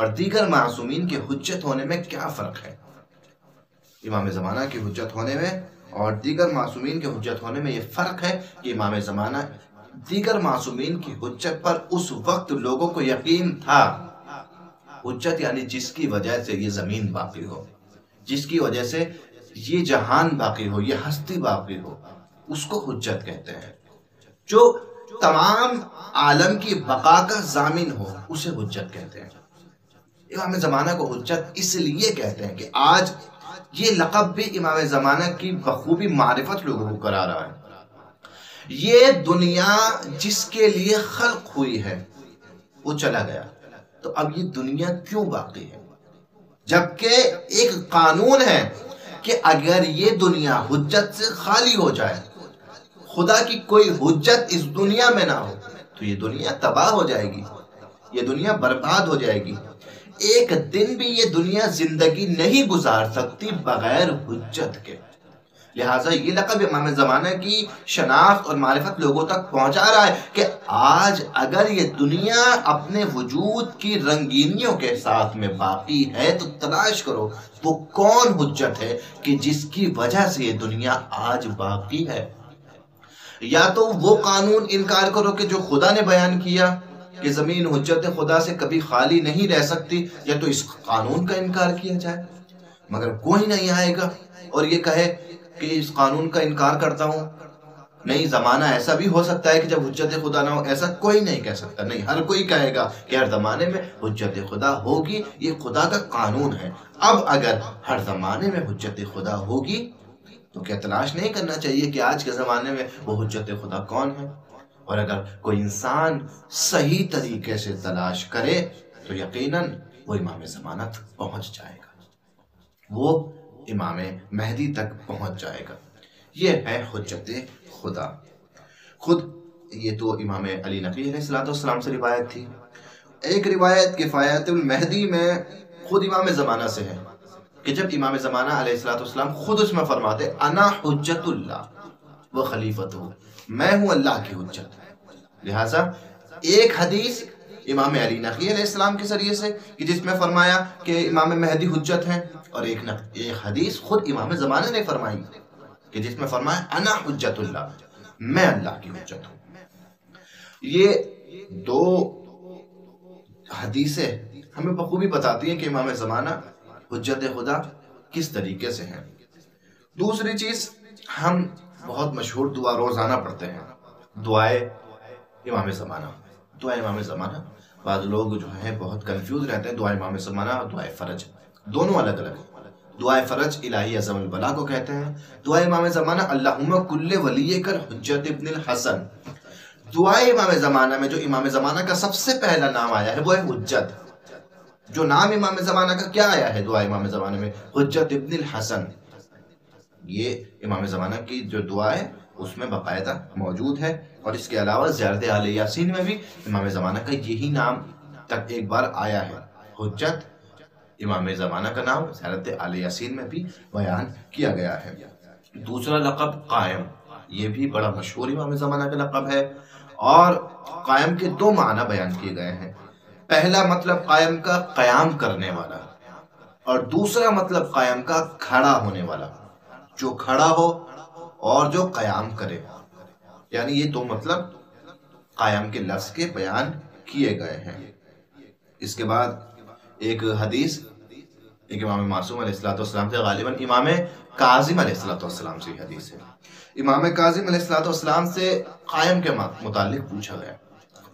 اور دیگر معصومین کی حجت ہونے میں کیا فرق ہے؟ امام زمانہ کی حجت ہونے میں اور دیگر معصومین کی حجت ہونے میں یہ فرق ہے کہ امام زمانہ دیگر معصومین کی حجت پر اس وقت لوگوں کو یقین تھا. حجت یعنی جس کی وجہ سے یہ زمین باقی ہو، جس کی وجہ سے یہ جہان باقی ہو، یہ ہستی باقی ہو، اس کو حجت کہتے ہیں. جو تمام عالم کی بقا کا ضامن ہو اسے حجت کہتے ہیں. امام زمانہ کو حجت اس لیے کہتے ہیں کہ آج یہ لقب بھی امام زمانہ کی بخوبی معرفت لوگوں کو کرا رہا ہے. یہ دنیا جس کے لیے خلق ہوئی ہے وہ چلا گیا، تو اب یہ دنیا کیوں باقی ہے؟ جبکہ ایک قانون ہے کہ اگر یہ دنیا حجت سے خالی ہو جائے، خدا کی کوئی حجت اس دنیا میں نہ ہو، تو یہ دنیا تباہ ہو جائے گی، یہ دنیا برباد ہو جائے گی. ایک دن بھی یہ دنیا زندگی نہیں گزار سکتی بغیر حجت کے. لہٰذا یہ لقب امام زمانہ کی شناخت اور معرفت لوگوں تک پہنچا رہا ہے کہ آج اگر یہ دنیا اپنے وجود کی رنگینیوں کے ساتھ میں باقی ہے تو تلاش کرو وہ کون حجت ہے کہ جس کی وجہ سے یہ دنیا آج باقی ہے. یا تو وہ قانون انکار کرو کہ جو خدا نے بیان کیا کہ زمین حجت خدا سے کبھی خالی نہیں رہ سکتی، یا تو اس قانون کا انکار کیا جائے. مگر کوئی نہیں آئے گا اور یہ کہے کہ اس قانون کا انکار کرتا ہوں. نہیں، زمانہ ایسا بھی ہو سکتا ہے کہ جب حجت خدا نہ ہو، ایسا کوئی نہیں کہہ سکتا. نہیں، ہر کوئی کہے گا کہ ہر زمانے میں حجت خدا ہوگی، یہ خدا کا قانون ہے. اب اگر ہر زمانے میں حجت خدا ہوگی تو کیا تلاش نہیں کرنا چاہیے کہ آج کے زمانے میں وہ حجت خدا کون ہے؟ اور اگر کوئی انسان صحیح طریقے سے تلاش کرے تو یقیناً وہ امام زمانہ تک پہنچ جائے گا، وہ امام مہدی تک پہنچ جائے گا. یہ ہے حجت خدا. خود یہ تو امام علی نقی علیہ السلام سے روایت تھی. ایک روایت کفایت المہدی میں خود امام زمانہ سے ہے کہ جب امام زمانہ علیہ السلام خود اس میں فرماتے انا حجت اللہ و خلیفت ہوں، میں ہوں اللہ کی حجت. لہٰذا ایک حدیث امام علی نقی علیہ السلام کے ذریعے سے کہ جس میں فرمایا کہ امام مہدی حجت ہیں، اور ایک حدیث خود امام زمانہ نے فرمائی کہ جس میں فرمایا انا حجت اللہ، میں اللہ کی حجت ہوں. یہ دو حدیثیں ہمیں بخوبی بتاتی ہیں کہ امام زمانہ حجت خدا کس طریقے سے ہیں. دوسری چیز، ہم بہت مشہور دعا روزانہ پڑھتے ہیں، دعائے امام زمانہ. دعائے امام زمانہ بعض لوگ جو ہیں بہت کنفیوز رہتے ہیں. دعائے امام زمانہ اور دعائے فرج دونوں الگ الگ ہیں. دعائے فرج الہی عظم البلا کو کہتے ہیں. دعائے امام زمانہ اللہم کل ولی کر حجت ابن الحسن. دعائے امام زمانہ میں جو امام زمانہ کا سب سے پہلا نام آیا ہے وہ ہے حجت. جو نام امام زمانہ کا کیا آیا ہے دعائے امام زمانہ میں؟ حجت ابن الحسن. یہ امام زمانہ کی جو دعا ہے اس میں باقاعدہ موجود ہے. اور اس کے علاوہ زیارت آل یاسین میں بھی امام زمانہ کا یہی نام تک ایک بار آیا ہے. حجت امام زمانہ کا نام زیارت آل یاسین میں بھی بیان کیا گیا ہے. دوسرا لقب قائم، یہ بھی بڑا مشہور امام زمانہ کا لقب ہے، اور قائم کے دو معنی بیان کیے گئے ہیں. پہلا مطلب قائم کا قیام کرنے والا، اور دوسرا مطلب قائم کا کھڑا ہونے والا، جو کھڑا ہو اور جو قیام کرے. یعنی یہ دو مطلب قائم کے لفظ کے بیان کیے گئے ہیں. اس کے بعد ایک حدیث ایک امام معصوم علیہ السلام سے، غالباً امام کاظم علیہ السلام سے حدیث ہے. امام کاظم علیہ السلام سے قائم کے متعلق پوچھا گیا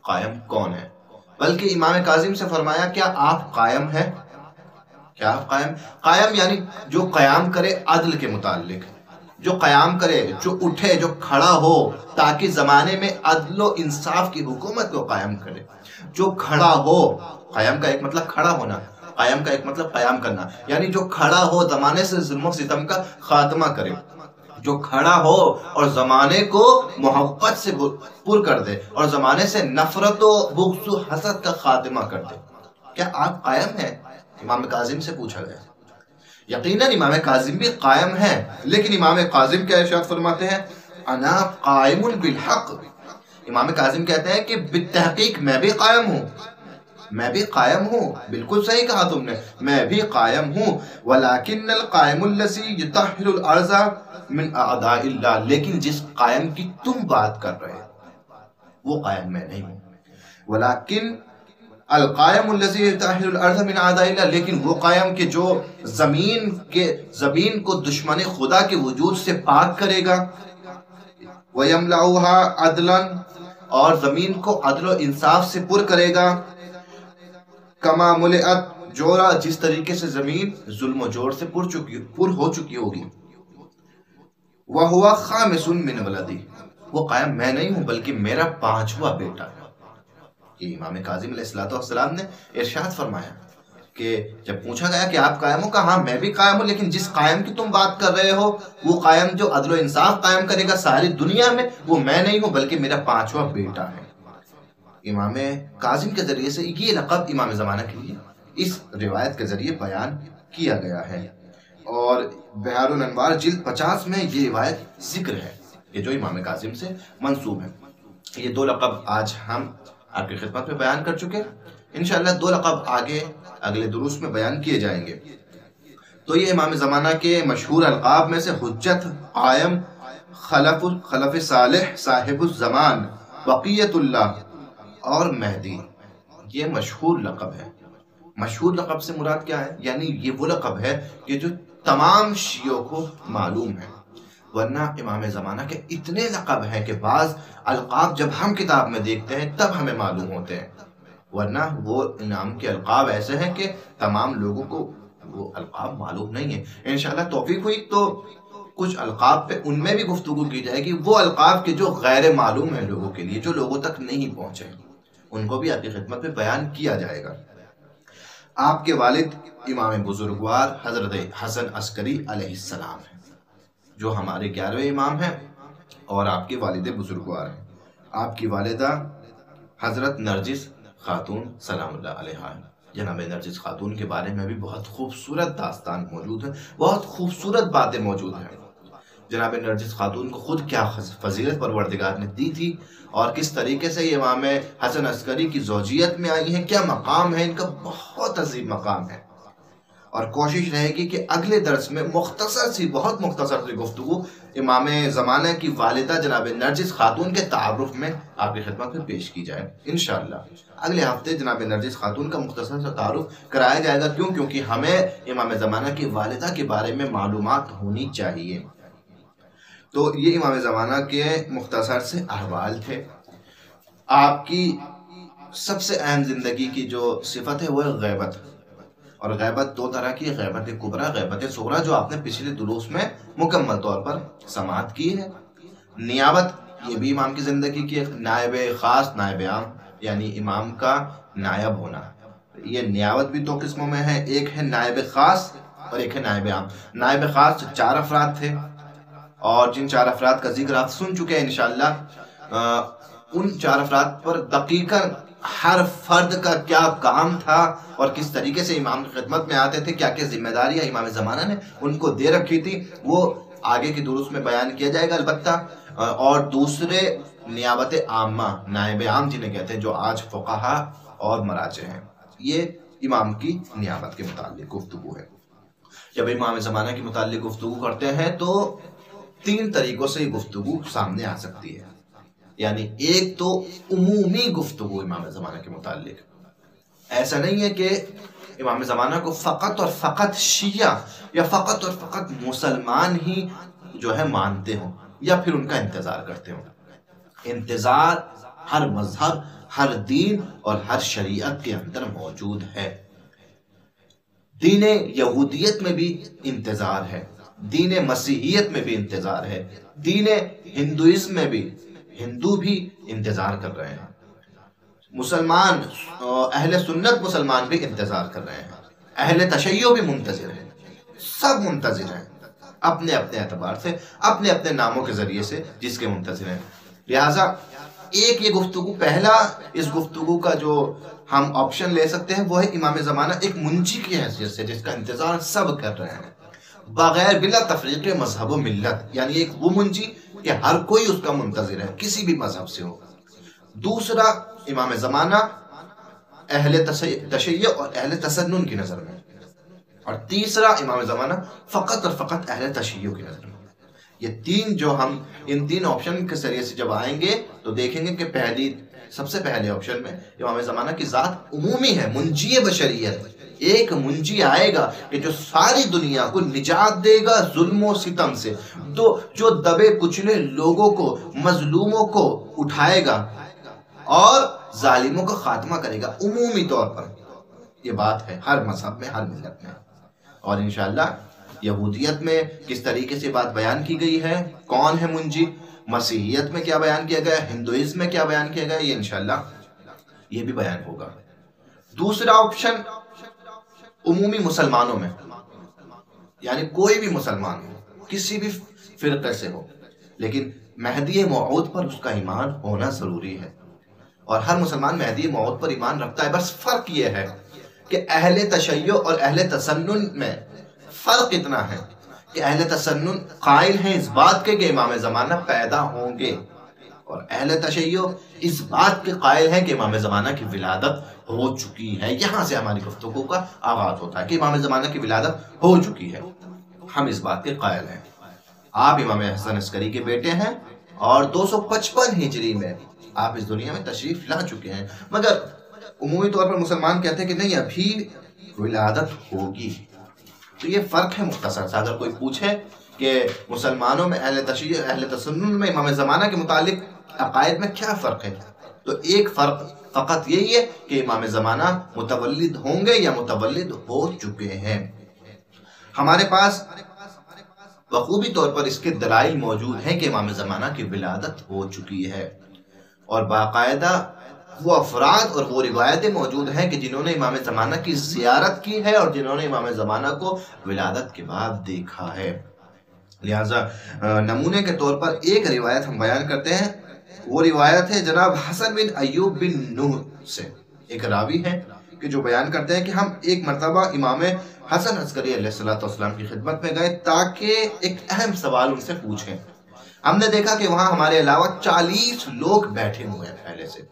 قائم کون ہے، بلکہ امام کاظم سے فرمایا کیا آپ قائم ہیں؟ کیا آپ قائم یعنی جو قیام کرے عدل کے متعلق، جو قیام کرے، جو اٹھے، جو کھڑا ہو تاکہ زمانے میں عدل و انصاف کی حکومت کو قائم کرے. جو کھڑا ہو، قیام کا ایک مطلب کھڑا ہونا، قیام کا ایک مطلب قیام کرنا، یعنی جو کھڑا ہو زمانے سے ظلم و ستم کا خاتمہ کرے، جو کھڑا ہو اور زمانے کو محبت سے پر کر دے اور زمانے سے نفرت و بغض و حسد کا خاتمہ کر دے. کیا آپ قائم ہیں؟ امام کاظم سے پوچھا گیا. یقیناً امام کاظم بھی قائم ہیں، لیکن امام کاظم کیا ارشاد فرماتے ہیں؟ انا قائم بالحق. امام کاظم کہتے ہیں کہ بالتحقیق میں بھی قائم ہوں، میں بھی قائم ہوں، بالکل صحیح کہا تم نے، میں بھی قائم ہوں، وَلَكِنَّ الْقَائِمُ الَّذِي يُطَهِّرُ الْأَرْضَ مِنْ أَعْدَاءِ اللَّهِ، لیکن جس قائم کی تم بات کر رہے وہ قائم میں نہیں ہوں۔ وَلَكِنْ القائم الذی یطہر الارض من اعداء اللہ، لیکن وہ قائم کہ جو زمین کو دشمن خدا کے وجود سے پاک کرے گا، وَيَمْلَعُهَا عَدْلًا، اور زمین کو عدل و انصاف سے پر کرے گا، کما ملئت جورا، جس طریقے سے زمین ظلم و جور سے پر ہو چکی ہوگی، وَهُوَ خَامِسٌ مِّن وَلَدِهِ، وہ قائم میں نہیں ہوں بلکہ میرا 5واں بیٹا ہے۔ یہ امام کاظم علیہ السلام نے ارشاد فرمایا کہ جب پوچھا گیا کہ آپ قائم ہو، کہا ہاں میں بھی قائم ہوں، لیکن جس قائم کی تم بات کر رہے ہو وہ قائم جو عدل و انصاف قائم کرے گا ساری دنیا میں، وہ میں نہیں ہوں بلکہ میرا 5واں بیٹا ہے۔ امام کاظم کے ذریعے سے یہ لقب امام زمانہ کے لیے اس روایت کے ذریعے بیان کیا گیا ہے، اور بحار الانوار جلد 50 میں یہ روایت ذکر ہے کہ جو امام کاظم سے منسوب ہے۔ یہ 2 لقب آج ہم آپ کی خدمت میں بیان کر چکے، انشاءاللہ 2 لقب آگے اگلے دروس میں بیان کیے جائیں گے۔ تو یہ امام زمانہ کے مشہور القاب میں سے حجت، قائم، خلف صالح، صاحب الزمان، بقیت اللہ اور مہدی، یہ مشہور لقب ہے۔ مشہور لقب سے مراد کیا ہے؟ یعنی یہ وہ لقب ہے کہ جو تمام شیعوں کو معلوم ہے، ورنہ امام زمانہ کے اتنے لقب ہیں کہ بعض القاب جب ہم کتاب میں دیکھتے ہیں تب ہمیں معلوم ہوتے ہیں، ورنہ وہ انعام کے القاب ایسے ہیں کہ تمام لوگوں کو وہ القاب معلوم نہیں ہیں۔ انشاءاللہ توفیق ہوئی تو کچھ القاب پہ ان میں بھی گفتگو کی جائے گی، وہ القاب کے جو غیر معلوم ہیں لوگوں کے لیے، جو لوگوں تک نہیں پہنچے، ان کو بھی آپ کی خدمت میں بیان کیا جائے گا۔ آپ کے والد امام بزرگوار حضرت حسن عسکری علیہ السلام ہیں، جو ہمارے 11ویں امام ہیں اور آپ کے والد بزرگوار ہیں۔ آپ کی والدہ حضرت نرجس خاتون سلام اللہ علیہا ہیں۔ جناب نرجس خاتون کے بارے میں بھی بہت خوبصورت داستان موجود ہے، بہت خوبصورت باتیں موجود ہیں۔ جناب نرجس خاتون کو خود کیا فضیلت پروردگار نے دی تھی، اور کس طریقے سے یہ امام حسن عسکری کی زوجیت میں آئی ہیں، کیا مقام ہے ان کا، بہت عظیم مقام ہے۔ اور کوشش رہے گی کہ اگلے درس میں بہت مختصر سی گفتگو امام زمانہ کی والدہ جناب نرجس خاتون کے تعارف میں آپ کی خدمت میں پیش کی جائے انشاءاللہ۔ اگلے ہفتے جناب نرجس خاتون کا مختصر سا تعارف کرایا جائے گا، کیونکہ ہمیں امام زمانہ کی والدہ کے بارے میں معلومات ہونی چاہیے۔ تو یہ امام زمانہ کے مختصر سے احوال تھے۔ آپ کی سب سے اہم زندگی کی جو صفت ہے وہ ہے غیبت، اور غیبت 2 طرح کی، غیبت کبریٰ، غیبت صغریٰ، جو آپ نے پچھلے دروس میں مکمل طور پر سماعت کی ہے۔ نیابت، یہ بھی امام کی زندگی کی ایک نائب خاص، نائب عام، یعنی امام کا نائب ہونا۔ یہ نیابت بھی 2 قسموں میں ہے، ایک ہے نائب خاص اور ایک ہے نائب عام۔ نائب خاص 4 افراد تھے، اور جن 4 افراد کا ذکر آپ سن چکے ہیں انشاءاللہ، ان 4 افراد پر دقیقاً ہر فرد کا کیا کام تھا اور کس طریقے سے امام کی خدمت میں آتے تھے، کیا کیا ذمہ داریاں امام زمانہ نے ان کو دے رکھی تھی، وہ آگے کی دروس میں بیان کیا جائے گا البتہ۔ اور دوسرے نیابت عامہ، نائب عام جنہیں کہتے ہیں، جو آج فقہا اور مراجع ہیں، یہ امام کی نیابت کے متعلق گفتگو ہے۔ جب امام زمانہ کے متعلق گفتگو کرتے ہیں تو 3 طریقوں سے یہ گفتگو سامنے آ سکتی ہے۔ یعنی ایک تو عمومی گفتگو امام زمانہ کے متعلق، ایسا نہیں ہے کہ امام زمانہ کو فقط اور فقط شیعہ یا فقط اور فقط مسلمان ہی جو ہے مانتے ہوں یا پھر ان کا انتظار کرتے ہوں۔ انتظار ہر مذہب، ہر دین اور ہر شریعت کے اندر موجود ہے۔ دین یہودیت میں بھی انتظار ہے، دین مسیحیت میں بھی انتظار ہے، دین ہندوازم میں بھی، ہندو بھی انتظار کر رہے ہیں، مسلمان اہل سنت مسلمان بھی انتظار کر رہے ہیں، اہل تشیع بھی منتظر ہیں، سب منتظر ہیں اپنے اپنے اعتبار سے، اپنے اپنے ناموں کے ذریعے سے جس کے منتظر ہیں۔ لہٰذا ایک یہ گفتگو، پہلا اس گفتگو کا جو ہم آپشن لے سکتے ہیں وہ ہے امام زمانہ ایک منجی کی حیثیت سے جس کا انتظار سب کر رہے ہیں، بغیر بلا تفریق مذہب و ملت، یعنی ایک وہ منجی کہ ہر کوئی اس کا منتظر ہے، کسی بھی مذہب سے ہو۔ دوسرا، امام زمانہ اہل تشیع اور اہل تسنن کی نظر میں، اور تیسرا امام زمانہ فقط اور فقط اہل تشیع کی نظر میں۔ یہ تین جو ہم ان تین آپشن کے ذریعے سے جب آئیں گے تو دیکھیں گے کہ سب سے پہلے آپشن میں امام زمانہ کی ذات عمومی ہے، منجی بشریت، ایک منجی آئے گا کہ جو ساری دنیا کو نجات دے گا ظلم و ستم سے، جو دبے کچلے لوگوں کو، مظلوموں کو اٹھائے گا اور ظالموں کا خاتمہ کرے گا عمومی طور پر۔ یہ بات ہے ہر مذہب میں، ہر ملت میں، اور انشاءاللہ یہودیت میں کس طریقے سے بات بیان کی گئی ہے، کون ہے منجی، مسیحیت میں کیا بیان کیا گیا، ہندوازم میں کیا بیان کیا گیا، یہ انشاءاللہ یہ بھی بیان ہوگا۔ دوسرا آپشن عمومی مسلمانوں میں، یعنی کوئی بھی مسلمان ہو، کسی بھی فرقے سے ہو، لیکن مہدی موعود پر اس کا ایمان ہونا ضروری ہے، اور ہر مسلمان مہدی موعود پر ایمان رکھتا ہے۔ بس فرق یہ ہے کہ اہل تشیع اور اہل تسنن میں فرق اتنا ہے کہ اہل تسنن قائل ہیں اس بات کے کہ امام زمانہ پیدا ہوں گے، اور اہل تشیع اس بات کے قائل ہیں کہ امام زمانہ کی ولادت ہو چکی ہے۔ یہاں سے ہماری گفتگو کا آغاز ہوتا ہے کہ امام زمانہ کی ولادت ہو چکی ہے، ہم اس بات کے قائل ہیں۔ آپ امام حسن عسکری کے بیٹے ہیں اور 255 ہجری میں آپ اس دنیا میں تشریف لا چکے ہیں، مگر عمومی طور پر مسلمان کہتے ہیں کہ نہیں، ابھی ولادت ہوگی۔ تو یہ فرق ہے مختصر سا۔ اگر کوئی پوچھے کہ مسلمانوں میں اہل تشیع اہل تسنن میں امام زمانہ کے متعلق عقائد میں کیا فرق ہے، تو ایک فرق فقط یہی ہے کہ امام زمانہ متولد ہوں گے یا متولد ہو چکے ہیں۔ ہمارے پاس بخوبی طور پر اس کے دلائل موجود ہیں کہ امام زمانہ کی ولادت ہو چکی ہے، اور باقاعدہ وہ افراد اور وہ روایتیں موجود ہیں کہ جنہوں نے امام زمانہ کی زیارت کی ہے اور جنہوں نے امام زمانہ کو ولادت کے بعد دیکھا ہے۔ لہٰذا نمونے کے طور پر ایک روایت ہم بیان کرتے ہیں، وہ روایت ہے جناب حسن بن ایوب بن نوح سے، ایک راوی ہیں کہ جو بیان کرتے ہیں کہ ہم ایک مرتبہ امام حسن عسکری علیہ السلام کی خدمت میں گئے تاکہ ایک اہم سوال ان سے پوچھیں۔ ہم نے دیکھا کہ وہاں ہمارے علاوہ 40 لوگ بیٹھے ہوئے ہیں پہلے سے۔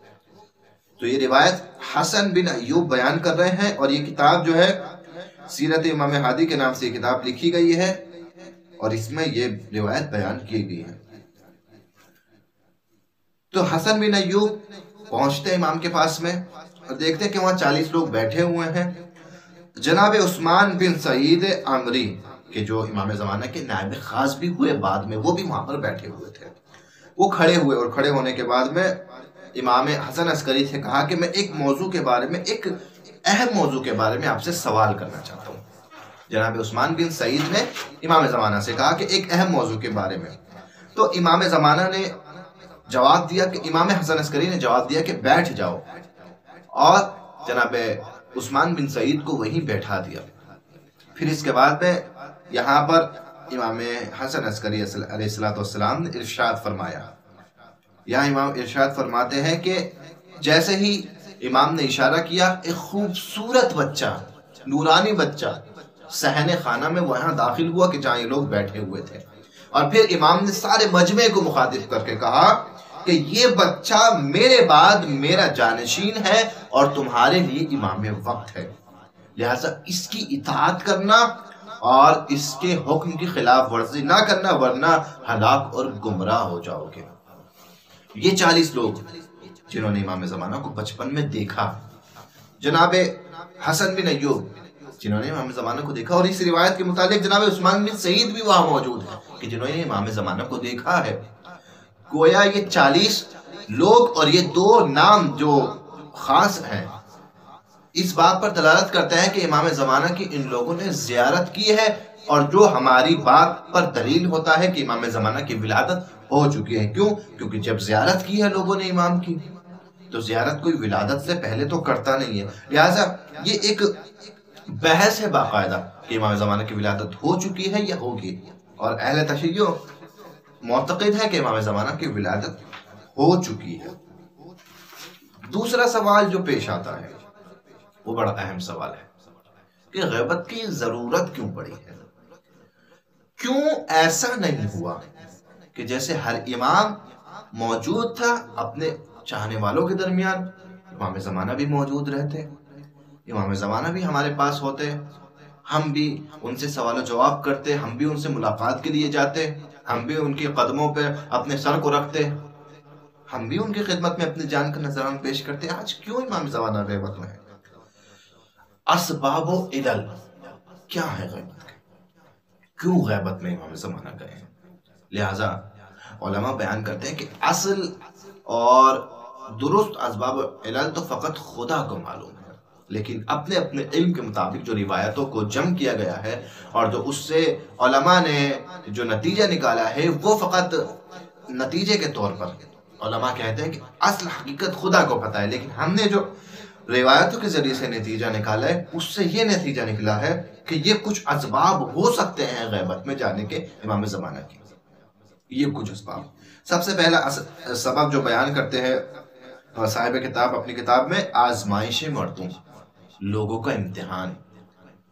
تو یہ روایت حسن بن ایوب بیان کر رہے ہیں، اور یہ کتاب جو ہے سیرت امام ہادی کے نام سے یہ کتاب لکھی گئی ہے، اور اس میں یہ روایت بیان کی گئی ہے۔ تو حسن بن ایوب پہنچتے امام کے پاس میں اور دیکھتے کہ وہاں 40 لوگ بیٹھے ہوئے ہیں۔ جناب عثمان بن سعید عمری کہ جو امام زمانہ کے نائب خاص بھی ہوئے بعد میں، وہ بھی وہاں پر بیٹھے ہوئے تھے۔ وہ کھڑے ہوئے، اور کھڑے ہونے کے بعد میں امام حسن عسکری سے کہا کہ میں ایک موضوع کے بارے میں، ایک اہم موضوع کے بارے میں آپ سے سوال کرنا چاہتا ہوں۔ جناب عثمان بن سعید نے امام زمانہ سے کہا کہ ایک اہم موضوع کے بارے میں، تو امام زمانہ نے جواب دیا کہ امام حسن عسکری نے جواب دیا کہ بیٹھ جاؤ، اور جناب عثمان بن سعید کو وہیں بیٹھا دیا۔ پھر اس کے بعد میں یہاں پر امام حسن عسکری علیہ السلام نے ارشاد فرمایا، یہاں امام ارشاد فرماتے ہیں کہ جیسے ہی امام نے اشارہ کیا، ایک خوبصورت بچہ، نورانی بچہ صحن خانہ میں وہاں داخل ہوا کہ جہاں یہ لوگ بیٹھے ہوئے تھے، اور پھر امام نے سارے مجمع کو مخاطب کر کے کہا کہ یہ بچہ میرے بعد میرا جانشین ہے اور تمہارے لیے امام وقت ہے، لہٰذا اس کی اطاعت کرنا اور اس کے حکم کی خلاف ورزی نہ کرنا، ورنہ ہلاک اور گمراہ ہو جاؤ گے۔ یہ 40 لوگ جنہوں نے امام زمانہ کو بچپن میں دیکھا، جناب حسن بن ایوب جنہوں نے امام زمانہ کو دیکھا، اور اس روایت کے مطابق جناب عثمان بن سعید بھی وہاں موجود ہے کہ جنہوں نے امام زمانہ کو دیکھا ہے۔ گویا یہ 40 لوگ اور یہ 2 نام جو خاص ہیں، اس بات پر دلالت کرتا ہے کہ امام زمانہ کی ان لوگوں نے زیارت کی ہے، اور جو ہماری بات پر دلیل ہوتا ہے کہ امام زمانہ کی ولادت ہو چکی ہے۔ کیوں؟ کیونکہ جب زیارت کی ہے لوگوں نے امام کی، تو زیارت کوئی ولادت سے پہلے تو کرتا نہیں ہے، لہٰذا یہ ایک بحث ہے باقاعدہ کہ امام زمانہ کی ولادت ہو چکی ہے یا ہوگی، اور اہل تشیع معتقد ہے کہ امام زمانہ کی ولادت ہو چکی ہے۔ دوسرا سوال جو پیش آتا ہے وہ بڑا اہم سوال ہے کہ غیبت کی ضرورت کیوں پڑی ہے؟ کیوں ایسا نہیں ہوا کہ جیسے ہر امام موجود تھا اپنے چاہنے والوں کے درمیان، امام زمانہ بھی موجود رہتے، امام زمانہ بھی ہمارے پاس ہوتے، ہم بھی ان سے سوال و جواب کرتے، ہم بھی ان سے ملاقات کے لیے جاتے، ہم بھی ان کے قدموں پہ اپنے سر کو رکھتے، ہم بھی ان کی خدمت میں اپنی جان کا نذرانہ پیش کرتے۔ آج کیوں امام زمانہ غیبت میں ہے؟ اسباب و علل کیا ہے غیبت کے؟ کیوں غیبت میں امام زمانہ گئے ہیں؟ لہذا علماء بیان کرتے ہیں کہ اصل اور درست اسباب و علل تو فقط خدا کو معلوم ہے، لیکن اپنے اپنے علم کے مطابق جو روایتوں کو جمع کیا گیا ہے اور جو اس سے علماء نے جو نتیجہ نکالا ہے وہ فقط نتیجے کے طور پر علماء کہتے ہیں کہ اصل حقیقت خدا کو پتہ ہے، لیکن ہم نے جو روایتوں کے ذریعے سے نتیجہ نکالا ہے اس سے یہ نتیجہ نکلا ہے کہ یہ کچھ اسباب ہو سکتے ہیں غیبت میں جانے کے امام زمانہ کی۔ یہ کچھ اسباب، سب سے پہلا سبب جو بیان کرتے ہیں صاحب کتاب اپنی کتاب میں، آزمائش مردوں، لوگوں کا امتحان،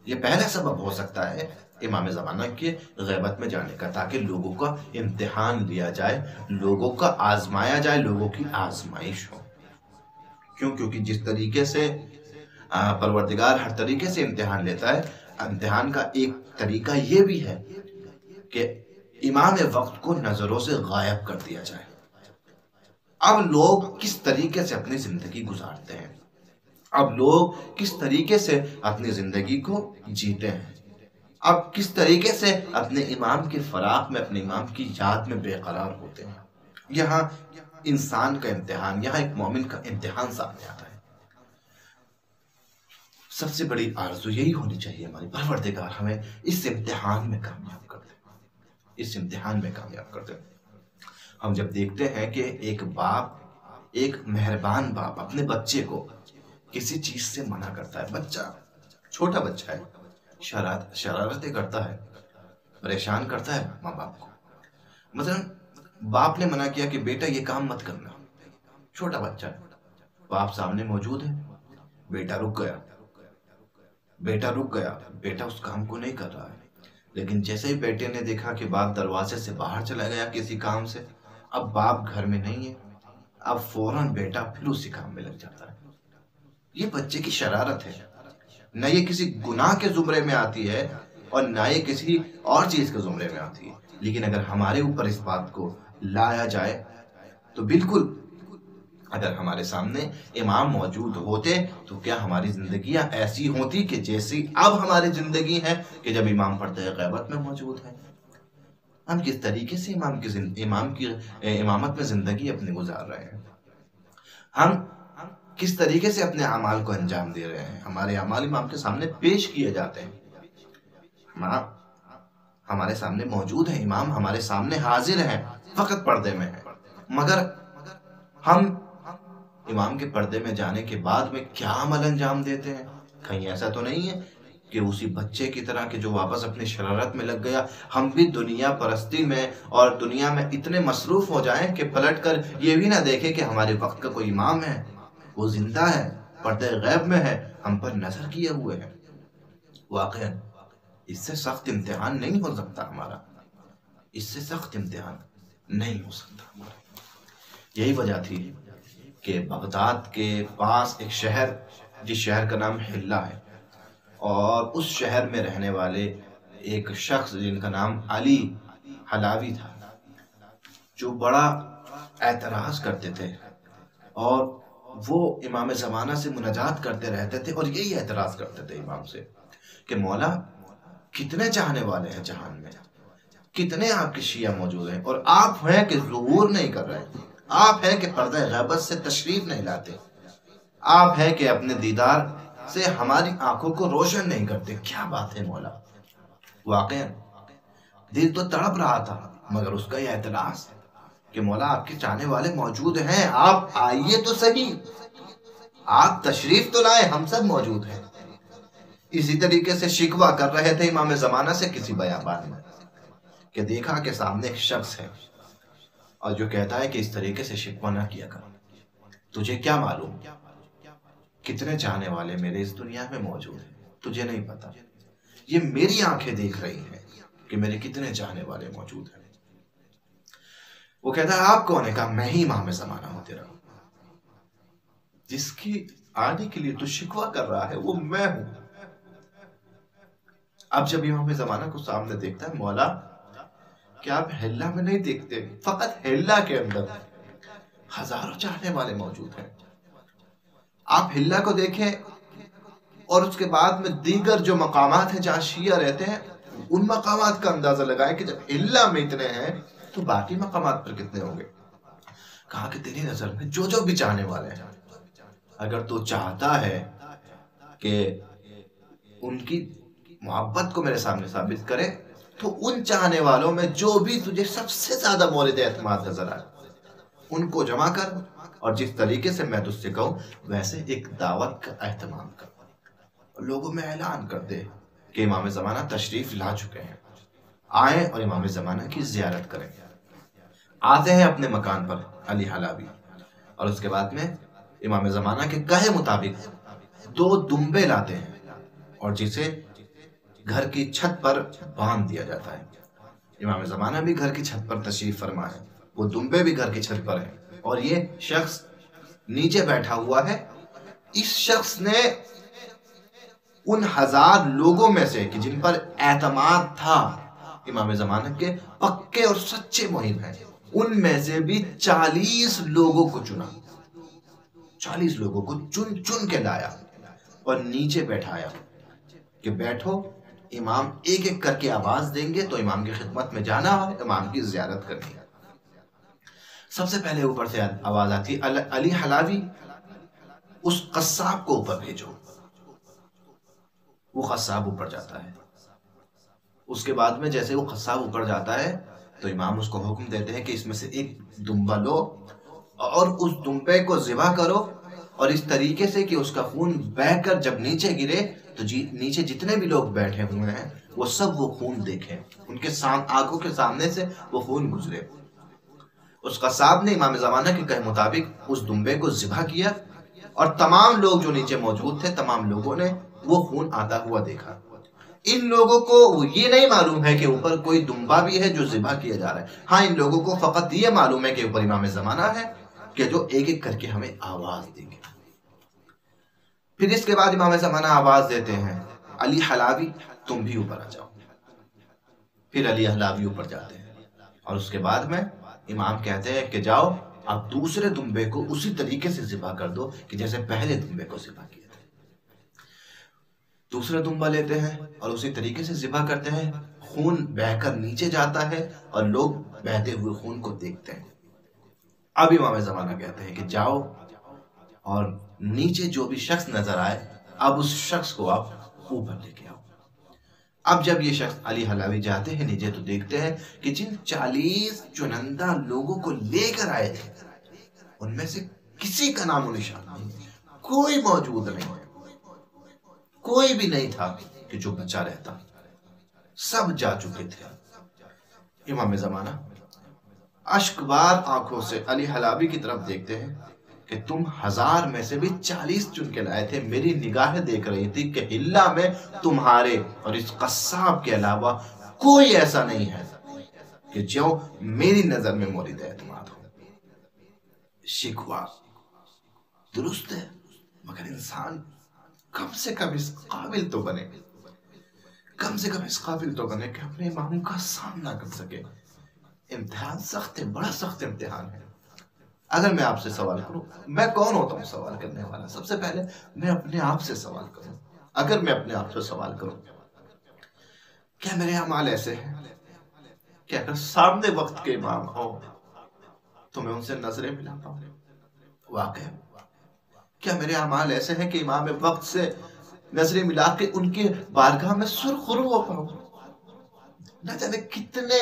یہ پہلا سبب ہو سکتا ہے امام زمانہ کے غیبت میں جانے کا، تاکہ لوگوں کا امتحان لیا جائے، لوگوں کا آزمایا جائے، لوگوں کی آزمائش ہو۔ کیوں؟ کیونکہ جس طریقے سے پروردگار ہر طریقے سے امتحان لیتا ہے، امتحان کا ایک طریقہ یہ بھی ہے کہ امام وقت کو نظروں سے غائب کر دیا جائے۔ اب لوگ کس طریقے سے اپنی زندگی گزارتے ہیں، اب لوگ کس طریقے سے اپنی زندگی کو جیتے ہیں، اب کس طریقے سے اپنے امام کے فراق میں، اپنے امام کی یاد میں بے قرار ہوتے ہیں۔ یہاں انسان کا امتحان، یہاں ایک مومن کا امتحان سامنے آتا ہے۔ سب سے بڑی آرزو یہی ہونی چاہیے ہماری، پروردگار ہمیں اس امتحان میں کامیاب کر دے، اس امتحان میں کامیاب کر دے۔ ہم جب دیکھتے ہیں کہ ایک باپ، ایک مہربان باپ اپنے بچے کو کسی چیز سے منع کرتا ہے، بچہ چھوٹا بچہ ہے، شرارتیں کرتا ہے، پریشان کرتا ہے ماں باپ کو۔ مثلا باپ نے منع کیا کہ بیٹا یہ کام مت کرنا، چھوٹا بچہ ہے، باپ سامنے موجود ہے، بیٹا رک گیا، بیٹا اس کام کو نہیں کر رہا ہے، لیکن جیسے ہی بیٹے نے دیکھا کہ باپ دروازے سے باہر چلا گیا کسی کام سے، اب باپ گھر میں نہیں ہے، اب فوراً بیٹا پھر اسی کام میں لگ جاتا ہے۔ یہ بچے کی شرارت ہے، نہ یہ کسی گناہ کے زمرے میں آتی ہے اور نہ یہ کسی اور چیز کے زمرے میں آتی ہے، لیکن اگر ہمارے اوپر اس بات کو لایا جائے تو بالکل، اگر ہمارے سامنے امام موجود ہوتے تو کیا ہماری زندگیاں ایسی ہوتی کہ جیسی اب ہماری زندگی ہے کہ جب امام پردہ غیبت میں موجود ہے؟ ہم کس طریقے سے امام کی امامت میں زندگی اپنی گزار رہے ہیں، ہم کس طریقے سے اپنے اعمال کو انجام دے رہے ہیں، ہمارے اعمال امام کے سامنے پیش کیے جاتے ہیں، ہمارے سامنے موجود ہیں، امام ہمارے سامنے حاضر ہیں، فقط پردے میں ہیں، مگر ہم امام کے پردے میں جانے کے بعد میں کیا عمل انجام دیتے ہیں؟ کہیں ایسا تو نہیں ہے کہ اسی بچے کی طرح کہ جو واپس اپنی شرارت میں لگ گیا، ہم بھی دنیا پرستی میں اور دنیا میں اتنے مصروف ہو جائیں کہ پلٹ کر یہ بھی نہ دیکھیں کہ ہمارے وقت کا کوئی امام ہے، وہ زندہ ہے، پردہ غیب میں ہے، ہم پر نظر کیے ہوئے ہیں۔ واقعا اس سے سخت امتحان نہیں ہو سکتا ہمارا، اس سے سخت امتحان نہیں ہو سکتا ہمارا۔ یہی وجہ تھی کہ بغداد کے پاس ایک شہر، جس شہر کا نام حلہ ہے، اور اس شہر میں رہنے والے ایک شخص جن کا نام علی حلاوی تھا، جو بڑا اعتراض کرتے تھے اور وہ امام زمانہ سے مناجات کرتے رہتے تھے اور یہی اعتراض کرتے تھے امام سے کہ مولا کتنے چاہنے والے ہیں جہان میں، کتنے آپ کے شیعہ موجود ہیں، اور آپ ہیں کہ ظہور نہیں کر رہے، آپ ہیں کہ پردہ غیبت سے تشریف نہیں لاتے، آپ ہیں کہ اپنے دیدار سے ہماری آنکھوں کو روشن نہیں کرتے۔ کیا بات ہے مولا! واقعا دل تو تڑپ رہا تھا، مگر اس کا یہ اعتراض کہ مولا آپ کے چاہنے والے موجود ہیں، آپ آئیے تو صحیح، آپ تشریف تو لائے، ہم سب موجود ہیں۔ اسی طریقے سے شکوہ کر رہے تھے امام زمانہ سے کسی بیابان میں کہ دیکھا کہ سامنے ایک شخص ہے اور جو کہتا ہے کہ اس طریقے سے شکوہ نہ کیا کر، تجھے کیا معلوم کتنے چاہنے والے میرے اس دنیا میں موجود ہیں، تجھے نہیں پتا، یہ میری آنکھیں دیکھ رہی ہیں کہ میرے کتنے چاہنے والے موجود ہیں۔ وہ کہتا ہے آپ کون ہے؟ کہا میں ہی امام زمانہ ہوں تیرا، جس کی آنے کے لیے تو شکوہ کر رہا ہے وہ میں ہوں۔ اب جب امام زمانہ کو سامنے دیکھتا ہے، مولا کیا آپ حلہ میں نہیں دیکھتے؟ فقط حلہ کے اندر ہزاروں چاہنے والے موجود ہیں، آپ حلہ کو دیکھیں اور اس کے بعد میں دیگر جو مقامات ہیں جہاں شیعہ رہتے ہیں ان مقامات کا اندازہ لگائیں کہ جب حلہ میں اتنے ہیں تو باقی مقامات پر کتنے ہوں گے۔ کہا کہ تیری نظر میں جو بھی چاہنے والے ہیں، اگر تو چاہتا ہے کہ ان کی محبت کو میرے سامنے ثابت کرے تو ان چاہنے والوں میں جو بھی تجھے سب سے زیادہ مورد اعتماد نظر آئے ان کو جمع کر، اور جس طریقے سے میں تجھ سے کہوں ویسے ایک دعوت کا اہتمام کر، لوگوں میں اعلان کر دے کہ امام زمانہ تشریف لا چکے ہیں، آئیں اور امام زمانہ کی زیارت کریں۔ آتے ہیں اپنے مکان پر علی حلاوی، اور اس کے بعد میں امام زمانہ کے کہے مطابق 2 دمبے لاتے ہیں اور جسے گھر کی چھت پر باندھ دیا جاتا ہے۔ امام زمانہ بھی گھر کی چھت پر تشریف فرما ہے، وہ دمبے بھی گھر کی چھت پر ہیں، اور یہ شخص نیچے بیٹھا ہوا ہے۔ اس شخص نے ان 1000 لوگوں میں سے کہ جن پر اعتماد تھا امام زمانہ کے پکے اور سچے محب ہیں، ان میں سے بھی 40 لوگوں کو چنا، 40 لوگوں کو چن کے لایا اور نیچے بیٹھایا کہ بیٹھو، امام ایک ایک کر کے آواز دیں گے تو امام کی خدمت میں جانا اور امام کی زیارت کرنی ہے۔ سب سے پہلے اوپر سے آواز آتی، علی حلاوی اس قصاب کو اوپر بھیجو۔ وہ قصاب اوپر جاتا ہے، اس کے بعد میں جیسے وہ قصاب اوپر جاتا ہے تو امام اس کو حکم دیتے ہیں کہ اس میں سے ایک دمبا لو اور اس دمبے کو ذبح کرو، اور اس طریقے سے کہ اس کا خون بہہ کر جب نیچے گرے تو نیچے جتنے بھی لوگ بیٹھے ہوئے ہیں وہ سب وہ خون دیکھیں، ان کے آنکھوں کے سامنے سے وہ خون گزرے۔ اس قصاب نے امام زمانہ کے کہے مطابق اس دمبے کو ذبح کیا، اور تمام لوگ جو نیچے موجود تھے تمام لوگوں نے وہ خون آتا ہوا دیکھا۔ ان لوگوں کو یہ نہیں معلوم ہے کہ اوپر کوئی دمبا بھی ہے جو ذبح کیا جا رہا ہے، ہاں ان لوگوں کو فقط یہ معلوم ہے کہ اوپر امام زمانہ ہے کہ جو ایک ایک کر کے ہمیں آواز دیں گے۔ پھر اس کے بعد امام زمانہ آواز دیتے ہیں، علی حلاوی تم بھی اوپر آ جاؤ۔ پھر علی حلاوی اوپر جاتے ہیں، اور اس کے بعد میں امام کہتے ہیں کہ جاؤ اب دوسرے دمبے کو اسی طریقے سے ذبح کر دو کہ جیسے پہلے دمبے کو ذبح کیا تھا۔ دوسرا دمبا لیتے ہیں اور اسی طریقے سے ذبح کرتے ہیں، خون بہہ کر نیچے جاتا ہے اور لوگ بہتے ہوئے خون کو دیکھتے ہیں۔ اب امام زمانہ کہتے ہیں کہ جاؤ اور نیچے جو بھی شخص نظر آئے اب اس شخص کو آپ اوپر لے کے آؤ۔ اب جب یہ شخص علی حلاوی جاتے ہیں نیچے تو دیکھتے ہیں کہ جن 40 چنندہ لوگوں کو لے کر آئے تھے ان میں سے کسی کا نام و نشان نہیں، کوئی موجود نہیں، کوئی بھی نہیں تھا کہ جو بچا رہتا، سب جا چکے تھے۔ امام زمانہ اشکبار آنکھوں سے علی حلاوی کی طرف دیکھتے ہیں کہ تم 1000 میں سے بھی 40 چن کے لائے تھے، میری نگاہیں دیکھ رہی تھی کہ حلہ میں تمہارے اور اس قصاب کے علاوہ کوئی ایسا نہیں ہے کہ جو میری نظر میں مورد اعتماد ہو۔ شکوہ درست ہے، مگر انسان کم سے کم اس قابل تو بنے، کم سے کم اس قابل تو بنے کہ اپنے امام کا سامنا کر سکے۔ امتحان سخت ہے، بڑا سخت امتحان ہے۔ اگر میں آپ سے سوال کروں، میں کون ہوتا ہوں سوال کرنے والا؟ سب سے پہلے میں اپنے آپ سے سوال کروں۔ اگر میں اپنے آپ سے سوال کروں کیا میرے اعمال ایسے ہیں کہ اگر سامنے وقت کے امام ہو تو میں ان سے نظریں ملا پاؤں؟ واقعی کیا میرے اعمال ایسے ہیں کہ امام وقت سے نظریں ملا کے ان کی بارگاہ میں سرخرو ہو پاؤں؟ نہ جانے کتنے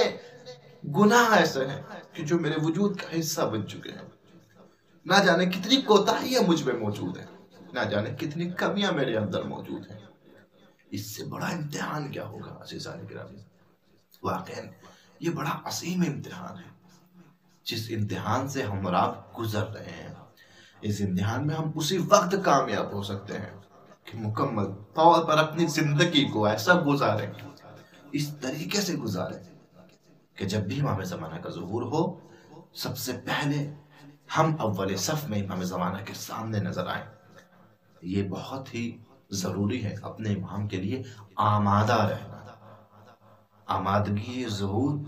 گناہ ایسے ہیں کہ جو میرے وجود کا حصہ بن چکے ہیں، نہ جانے کتنی کوتاہیاں مجھ میں موجود ہیں، نہ جانے کتنی کمیاں میرے اندر موجود ہیں۔ اس سے بڑا امتحان کیا ہوگا عزیزان گرامی؟ واقعی یہ بڑا عظیم امتحان ہے، جس امتحان سے ہم اور آپ گزر رہے ہیں۔ اس امتحان میں ہم اسی وقت کامیاب ہو سکتے ہیں کہ مکمل طور پر اپنی زندگی کو ایسا گزاریں، اس طریقے سے گزاریں کہ جب بھی امام زمانہ کا ظہور ہو سب سے پہلے ہم اول صف میں امام زمانہ کے سامنے نظر آئیں۔ یہ بہت ہی ضروری ہے اپنے امام کے لیے آمادہ رہنا۔ آمادگی ظہور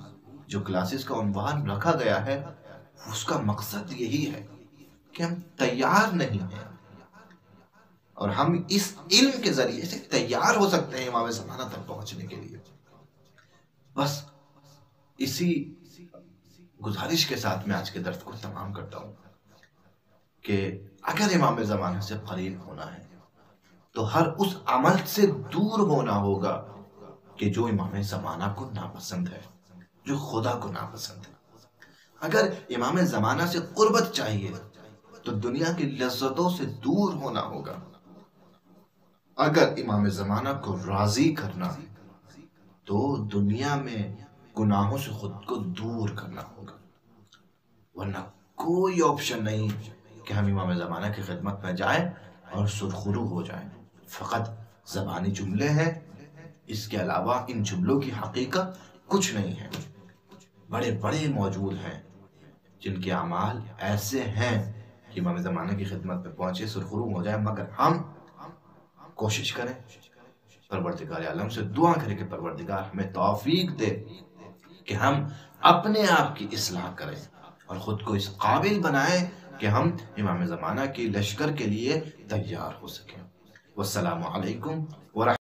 جو کلاسز کا عنوان رکھا گیا ہے، اس کا مقصد یہی ہے کہ ہم تیار نہیں ہیں، اور ہم اس علم کے ذریعے سے تیار ہو سکتے ہیں امام زمانہ تک پہنچنے کے لیے۔ بس اسی گزارش کے ساتھ میں آج کے درس کو تمام کرتا ہوں کہ اگر امام زمانہ سے قریب ہونا ہے تو ہر اس عمل سے دور ہونا ہوگا کہ جو امام زمانہ کو ناپسند ہے، جو خدا کو ناپسند ہے۔ اگر امام زمانہ سے قربت چاہیے تو دنیا کی لذتوں سے دور ہونا ہوگا۔ اگر امام زمانہ کو راضی کرنا ہے تو دنیا میں گناہوں سے خود کو دور کرنا ہوگا، ورنہ کوئی آپشن نہیں کہ ہم امام زمانہ کی خدمت میں جائیں اور سرخرو ہو جائیں۔ فقط زبانی جملے ہیں، اس کے علاوہ ان جملوں کی حقیقت کچھ نہیں ہے۔ بڑے بڑے موجود ہیں جن کے اعمال ایسے ہیں کہ امام زمانہ کی خدمت میں پہنچے سرخرو ہو جائیں، مگر ہم کوشش کریں، پروردگار عالم سے دعا کریں کہ پروردگار ہمیں توفیق دے کہ ہم اپنے آپ کی اصلاح کریں اور خود کو اس قابل بنائیں کہ ہم امام زمانہ کی لشکر کے لیے تیار ہو سکیں۔ والسلام علیکم ورحمۃ